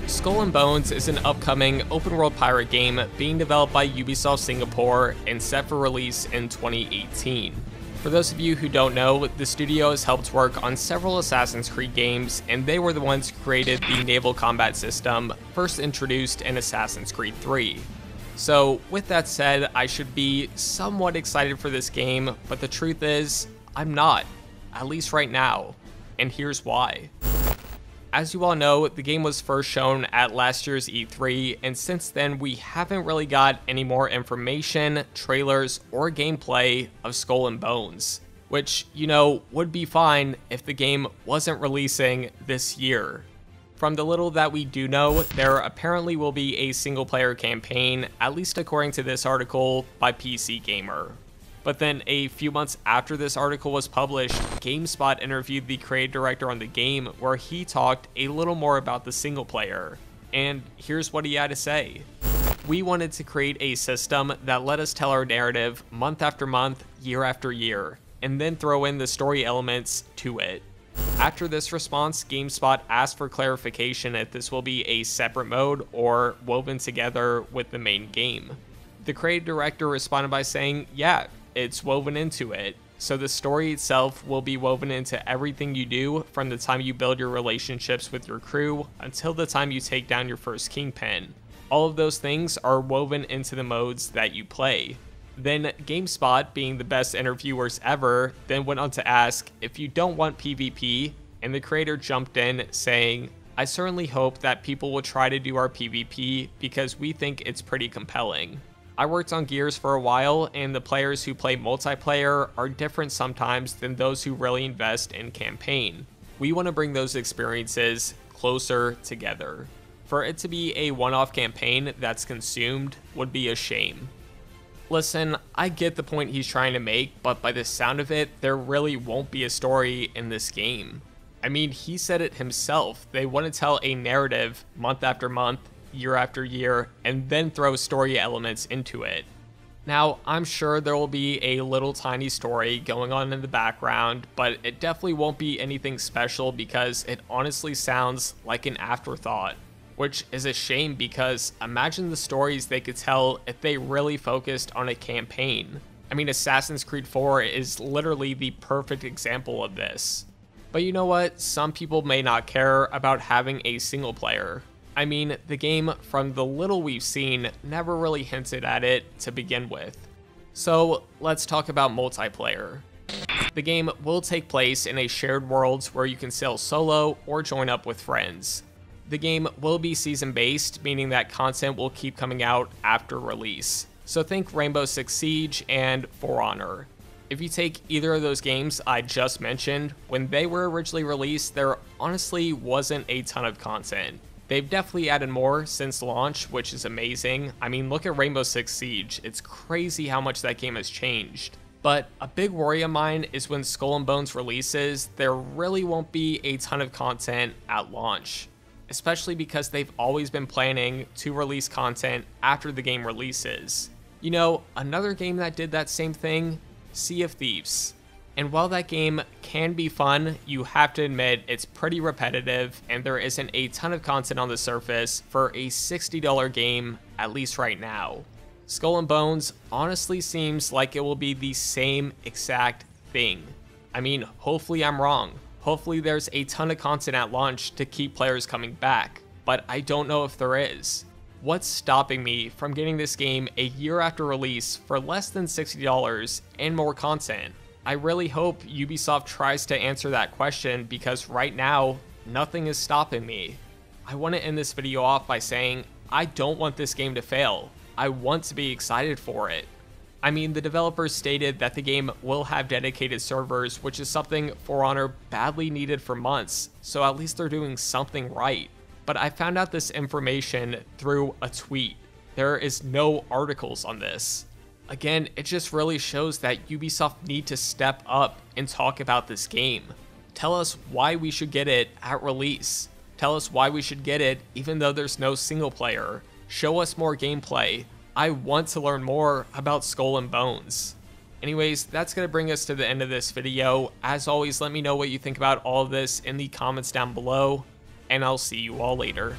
Skull and Bones is an upcoming open-world pirate game being developed by Ubisoft Singapore and set for release in 2018. For those of you who don't know, the studio has helped work on several Assassin's Creed games, and they were the ones who created the naval combat system first introduced in Assassin's Creed 3. So with that said, I should be somewhat excited for this game, but the truth is, I'm not, at least right now, and here's why. As you all know, the game was first shown at last year's E3, and since then we haven't really got any more information, trailers, or gameplay of Skull and Bones, which, you know, would be fine if the game wasn't releasing this year. From the little that we do know, there apparently will be a single-player campaign, at least according to this article by PC Gamer. But then a few months after this article was published, GameSpot interviewed the creative director on the game where he talked a little more about the single player. And here's what he had to say. We wanted to create a system that let us tell our narrative month after month, year after year, and then throw in the story elements to it. After this response, GameSpot asked for clarification if this will be a separate mode or woven together with the main game. The creative director responded by saying, yeah, it's woven into it. So the story itself will be woven into everything you do from the time you build your relationships with your crew until the time you take down your first kingpin. All of those things are woven into the modes that you play. Then GameSpot, being the best interviewers ever, then went on to ask if you don't want PvP, and the creator jumped in saying, I certainly hope that people will try to do our PvP because we think it's pretty compelling. I worked on Gears for a while, and the players who play multiplayer are different sometimes than those who really invest in campaign. We want to bring those experiences closer together. For it to be a one-off campaign that's consumed would be a shame. Listen, I get the point he's trying to make, but by the sound of it, there really won't be a story in this game. I mean, he said it himself. They want to tell a narrative month after month, year after year, and then throw story elements into it. Now, I'm sure there will be a little tiny story going on in the background, but it definitely won't be anything special because it honestly sounds like an afterthought, which is a shame because imagine the stories they could tell if they really focused on a campaign. I mean, Assassin's Creed 4 is literally the perfect example of this. But you know what? Some people may not care about having a single player. I mean, the game, from the little we've seen, never really hinted at it to begin with. So let's talk about multiplayer. The game will take place in a shared world where you can sail solo or join up with friends. The game will be season-based, meaning that content will keep coming out after release. So think Rainbow Six Siege and For Honor. If you take either of those games I just mentioned, when they were originally released, there honestly wasn't a ton of content. They've definitely added more since launch, which is amazing. I mean, look at Rainbow Six Siege. It's crazy how much that game has changed. But a big worry of mine is when Skull and Bones releases, there really won't be a ton of content at launch, especially because they've always been planning to release content after the game releases. You know, another game that did that same thing, Sea of Thieves. And while that game can be fun, you have to admit it's pretty repetitive and there isn't a ton of content on the surface for a $60 game, at least right now. Skull and Bones honestly seems like it will be the same exact thing. I mean, hopefully I'm wrong. Hopefully there's a ton of content at launch to keep players coming back, but I don't know if there is. What's stopping me from getting this game a year after release for less than $60 and more content? I really hope Ubisoft tries to answer that question because right now, nothing is stopping me. I want to end this video off by saying, I don't want this game to fail. I want to be excited for it. I mean, the developers stated that the game will have dedicated servers, which is something For Honor badly needed for months, so at least they're doing something right. But I found out this information through a tweet. There is no articles on this. Again, it just really shows that Ubisoft need to step up and talk about this game. Tell us why we should get it at release. Tell us why we should get it even though there's no single player. Show us more gameplay. I want to learn more about Skull and Bones. Anyways, that's going to bring us to the end of this video. As always, let me know what you think about all of this in the comments down below, and I'll see you all later.